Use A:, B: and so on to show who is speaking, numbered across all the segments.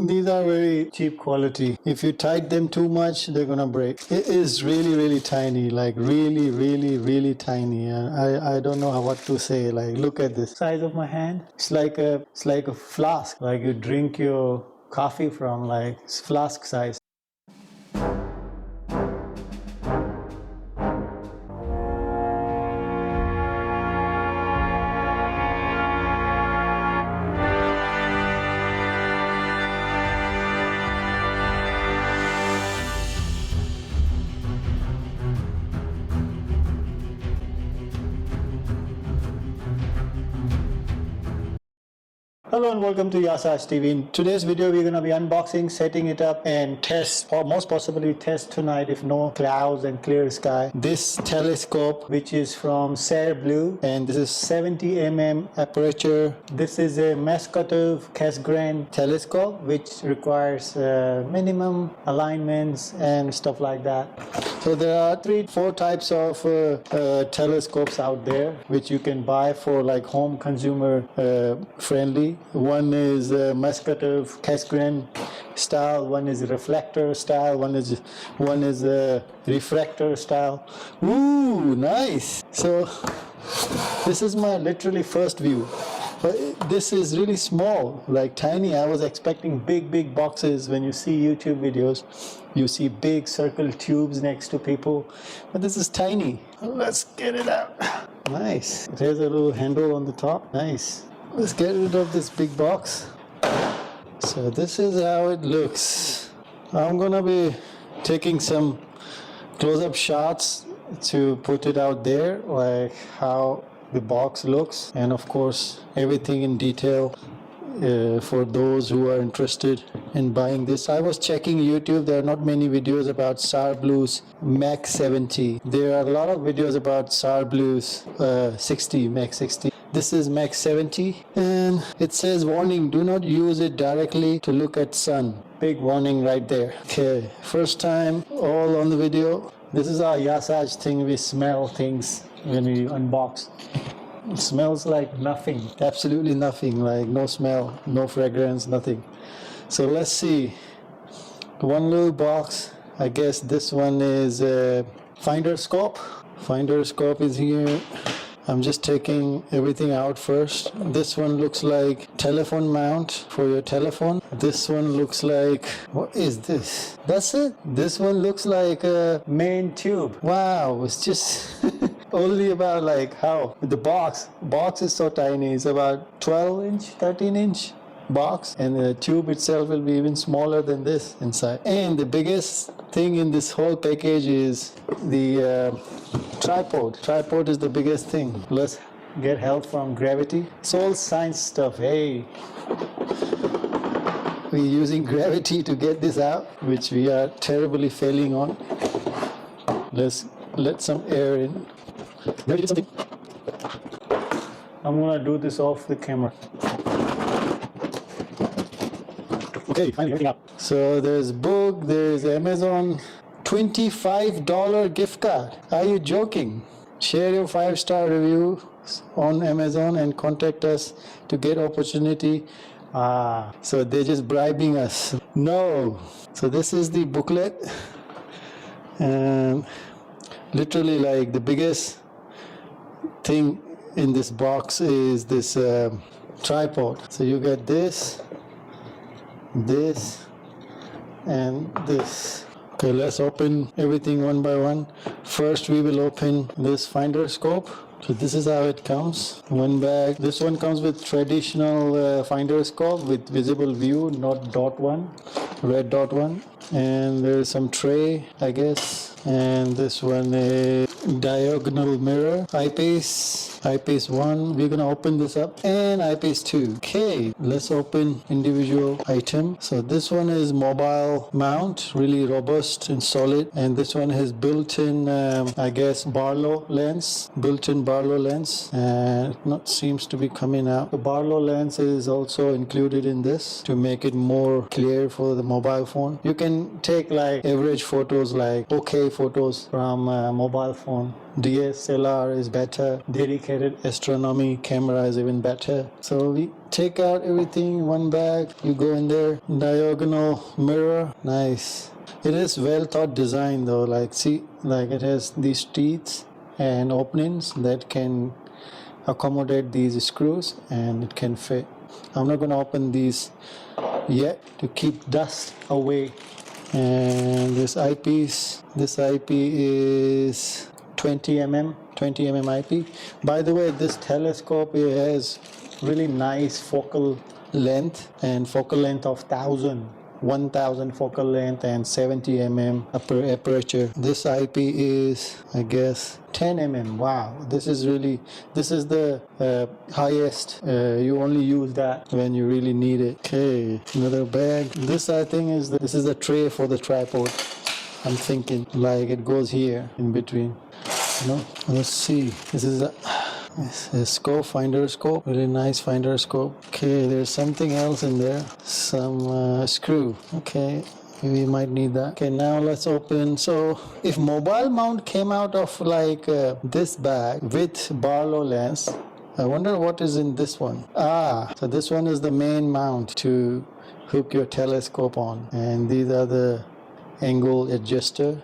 A: These are very cheap quality. If you tighten them too much, they're gonna break. It is really tiny, like really tiny. I don't know what to say. Like, look at this size of my hand. It's like a flask, like you drink your coffee from, like flask size. Hello and welcome to Yasaj TV. In today's video, we're going to be unboxing, setting it up, and test, or most possibly test tonight if no clouds and clear sky, this telescope, which is from SARBLUE, and this is 70 mm aperture. This is a Maksutov-Cassegrain telescope, which requires minimum alignments and stuff like that. So there are 4 types of telescopes out there, which you can buy for like home consumer friendly. One is Maksutov-Cassegrain style, one is reflector style, one is refractor style. Ooh, nice. So this is my literally first view. But this is really small, like tiny. I was expecting big boxes. When you see YouTube videos, you see big circle tubes next to people, but this is tiny. Let's get it out. Nice. There's a little handle on the top. Nice. Let's get rid of this big box. So this is how it looks. I'm gonna be taking some close-up shots to put it out there, like how the box looks, and of course everything in detail for those who are interested in buying this. I was checking YouTube. There are not many videos about SARBLUE's Mak70. There are a lot of videos about SARBLUE's Mak60. This is Mak70, and it says warning, do not use it directly to look at sun. Big warning right there. Okay, first time all on the video. This is our Yasaj thing. We smell things when we unbox. It smells like nothing, absolutely nothing, like no smell, no fragrance, nothing. So let's see. One little box. I guess this one is a finder scope. Finder scope is here. I'm just taking everything out first. This one looks like telephone mount for your telephone. This one looks like, what is this? That's it? This one looks like a main tube. Wow, it's just only about like how the box is so tiny. It's about 12-inch, 13-inch box, and the tube itself will be even smaller than this inside. And the biggest thing in this whole package is the tripod. Tripod is the biggest thing. Let's get help from gravity. It's all science stuff. Hey, we're using gravity to get this out, which we are terribly failing on. Let's let some air in. Gravity did something. I'm gonna do this off the camera. Okay, finally everything up. So there's book, there's Amazon $25 gift card. Are you joking? Share your 5-star review on Amazon and contact us to get opportunity. So they're just bribing us. No. So this is the booklet. And literally like the biggest thing in this box is this tripod. So you get this, and this. Okay, let's open everything one by one. First we will open this finder scope. So this is how it comes. One bag. This one comes with traditional finder scope with visible view, not dot one, red dot one. And there's some tray, I guess. And this one is diagonal mirror, eyepiece 1. We're gonna open this up, and eyepiece 2. Okay, let's open individual item. So this one is mobile mount, really robust and solid, and this one has built-in I guess Barlow lens, and it seems to be coming out. The Barlow lens is also included in this to make it more clear for the mobile phone. You can take like average photos, like okay photos from mobile phone phone. DSLR is better. Dedicated astronomy camera is even better. So we take out everything, one bag, you go in there, diagonal mirror, nice. It is well thought design though, like see, like it has these teeth and openings that can accommodate these screws and it can fit. I'm not going to open these yet to keep dust away. And this eyepiece, this IP is 20 mm IP. By the way, this telescope has really nice focal length and focal length of 1000 focal length and 70 mm aperture. This IP is, I guess, 10 mm. Wow, this is the highest. You only use that when you really need it. Okay, another bag. This I think this is a tray for the tripod. I'm thinking like it goes here in between. No, let's see. This is a scope, finder scope, really nice finder scope. Okay, there's something else in there, some screw. Okay, we might need that. Okay, now let's open. So if mobile mount came out of like this bag with Barlow lens, I wonder what is in this one. So this one is the main mount to hook your telescope on, and these are the angle adjuster.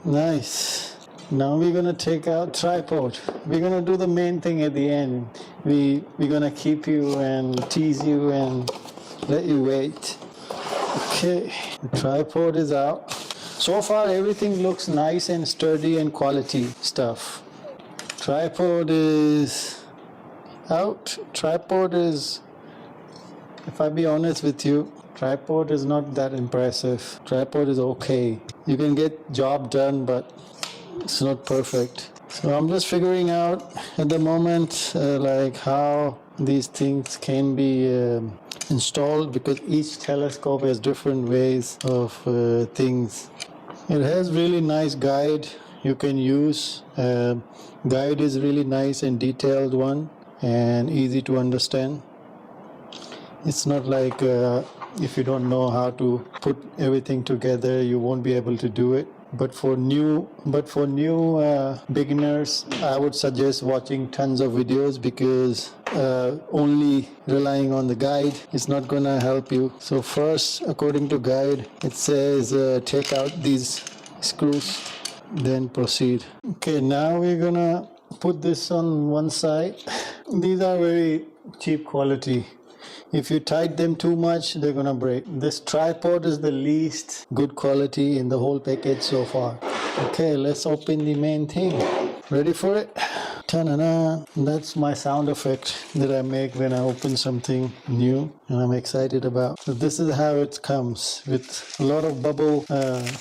A: Nice. Now we're gonna take out tripod. We're gonna do the main thing at the end. We're gonna keep you and tease you and let you wait. Okay, the tripod is out. So far everything looks nice and sturdy and quality stuff. Tripod is out. Tripod is, if I be honest with you, tripod is not that impressive. Tripod is okay. You can get job done, but it's not perfect. So I'm just figuring out at the moment like how these things can be installed, because each telescope has different ways of things. It has really nice guide you can use. Guide is really nice and detailed one and easy to understand. It's not like if you don't know how to put everything together, you won't be able to do it. But for new beginners, I would suggest watching tons of videos, because only relying on the guide is not gonna help you. So first, according to guide, it says take out these screws, then proceed. Okay, now we're gonna put this on one side. These are very cheap quality. If you tighten them too much, they're gonna break. This tripod is the least good quality in the whole package so far. Okay, let's open the main thing. Ready for it? Ta-na-na. That's my sound effect that I make when I open something new and I'm excited about. So this is how it comes, with a lot of bubble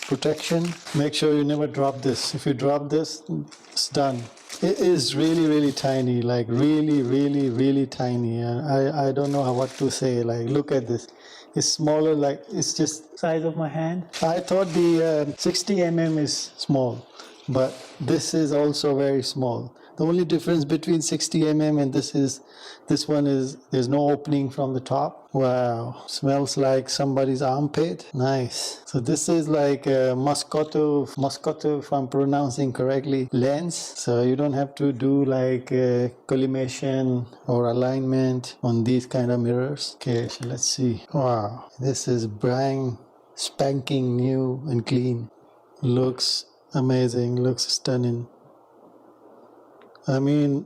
A: protection. Make sure you never drop this. If you drop this, it's done. It is really tiny, like really tiny. I don't know what to say. Like, look at this. It's smaller, like it's just size of my hand. I thought the 60 mm is small, but this is also very small. The only difference between 60 mm and this one is there's no opening from the top. Wow, smells like somebody's armpit. Nice. So this is like a Maksutov, if I'm pronouncing correctly, lens. So you don't have to do like collimation or alignment on these kind of mirrors. Okay, so let's see. Wow, this is brand spanking new and clean. Looks amazing, looks stunning. I mean,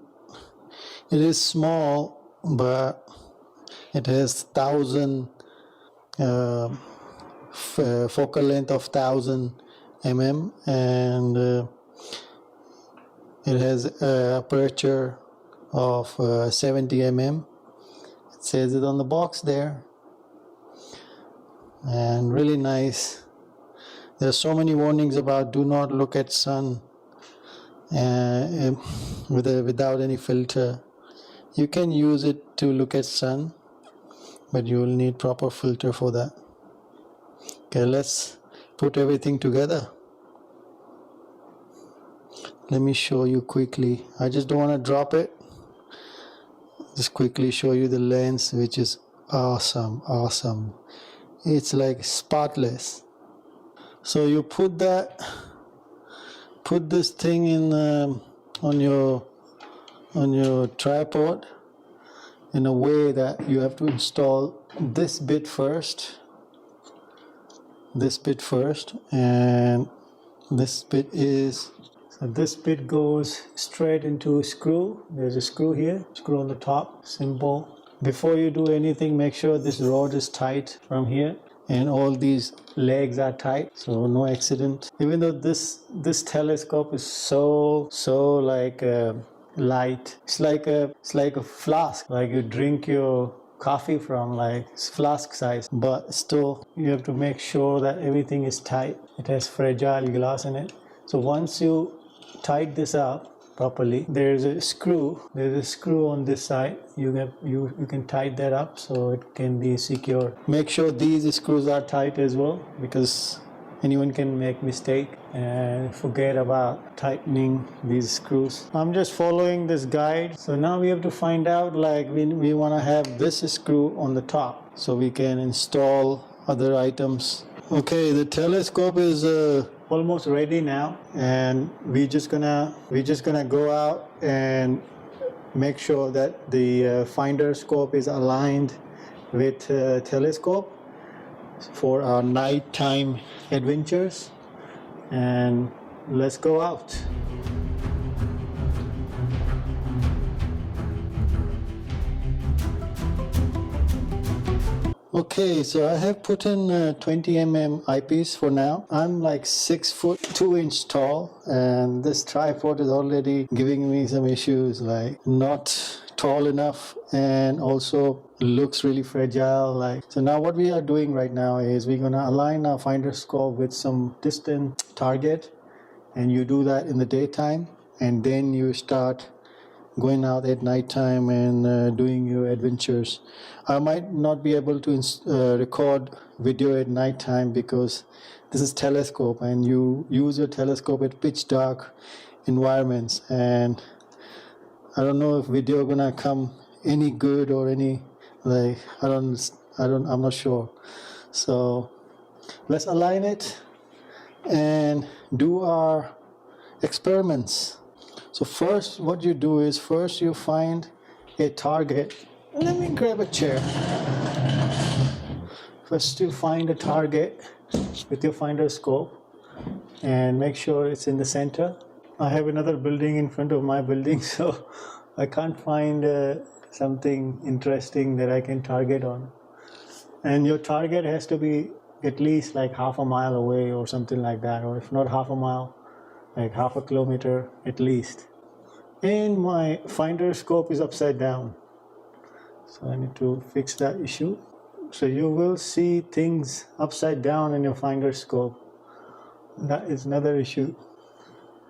A: it is small, but it has 1000 focal length of 1000 mm, and it has aperture of 70 mm. It says it on the box there, and really nice. There's so many warnings about do not look at sun without any filter. You can use it to look at sun, but you will need proper filter for that. Okay, let's put everything together. Let me show you quickly. I just don't want to drop it. Just quickly show you the lens, which is awesome. It's like spotless. So you put put this thing in on your tripod in a way that you have to install this bit first, and this bit goes straight into a screw. There's a screw here, screw on the top, simple. Before you do anything, make sure this rod is tight from here and all these legs are tight, so no accident. Even though this telescope is so like light, it's like a flask, like you drink your coffee from, like flask size, but still you have to make sure that everything is tight. It has fragile glass in it, so once you tight this up properly, there's a screw on this side. You can tighten that up so it can be secure. Make sure these screws are tight as well, because anyone can make mistake and forget about tightening these screws. I'm just following this guide. So now we have to find out, like we want to have this screw on the top so we can install other items. Okay, the telescope is almost ready now, and we're just gonna go out and make sure that the finder scope is aligned with telescope for our nighttime adventures, and let's go out. Okay, so I have put in 20 mm eyepiece for now. I'm like 6 foot 2 inch tall, and this tripod is already giving me some issues, like not tall enough, and also looks really fragile. Like, so now what we are doing right now is we're gonna align our finder scope with some distant target, and you do that in the daytime, and then you start going out at nighttime and doing your adventures. I might not be able to record video at nighttime because this is telescope, and you use your telescope at pitch dark environments, and I don't know if video gonna come any good or any, like, I'm not sure. So let's align it and do our experiments. So first, what you do is first you find a target. Let me grab a chair. First you find a target with your finder scope and make sure it's in the center. I have another building in front of my building, so I can't find something interesting that I can target on. And your target has to be at least like half a mile away or something like that, or if not half a mile, like half a kilometer at least. And my finder scope is upside down, so I need to fix that issue. So you will see things upside down in your finder scope. That is another issue.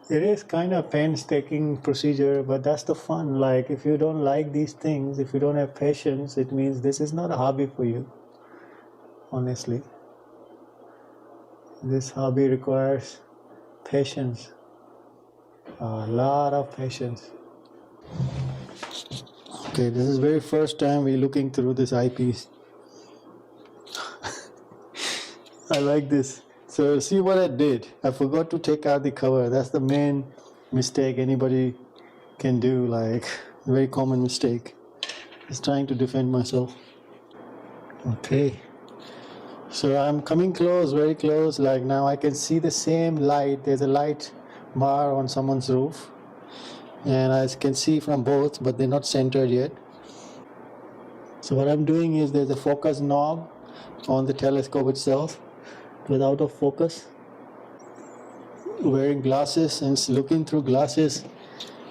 A: It is kind of painstaking procedure, but that's the fun. Like, if you don't like these things, if you don't have patience, it means this is not a hobby for you. Honestly, this hobby requires patience, a lot of patience. Okay, this is very first time we're looking through this eyepiece. I like this. So see what I did. I forgot to take out the cover. That's the main mistake anybody can do, like very common mistake. Just trying to defend myself. Okay. So I'm coming close, very close. Like now I can see the same light. There's a light bar on someone's roof, and I can see from both, but they're not centered yet. So what I'm doing is there's a focus knob on the telescope itself without a focus. Wearing glasses and looking through glasses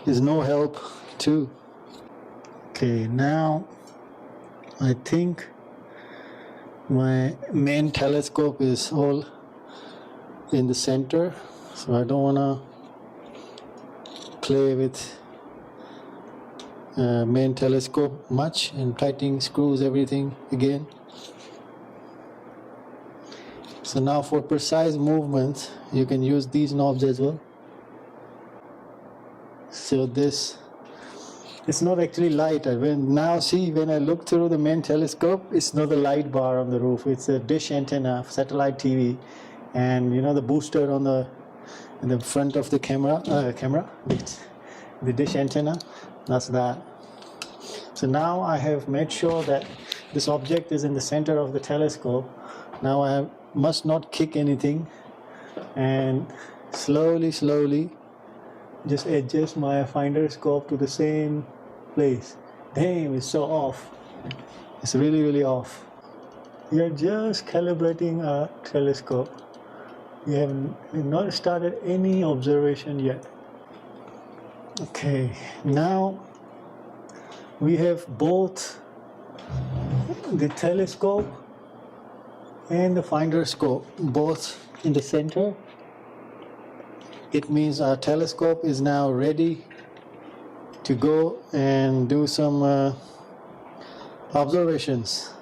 A: is no help too. Okay, now I think my main telescope is all in the center, so I don't want to play with main telescope much and tightening screws everything again. So now for precise movements you can use these knobs as well. So this, it's not actually light. When I look through the main telescope, it's not the light bar on the roof. It's a dish antenna, satellite TV, and you know the booster on the in the front of the camera, the dish antenna. That's that. So now I have made sure that this object is in the center of the telescope. Now I must not kick anything, and slowly just adjust my finder scope to the same place. Damn, it's so off. It's really off. We are just calibrating our telescope. We have not started any observation yet. Okay, now we have both the telescope and the finder scope both in the center. It means our telescope is now ready to go and do some observations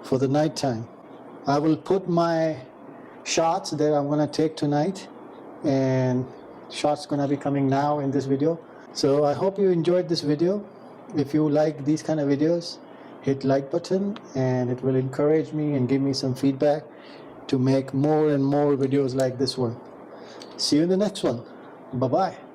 A: for the night time. I will put my shots that I'm going to take tonight, and shots going to be coming now in this video. So I hope you enjoyed this video. If you like these kind of videos, hit like button, and it will encourage me and give me some feedback to make more and more videos like this one. See you in the next one. Bye bye.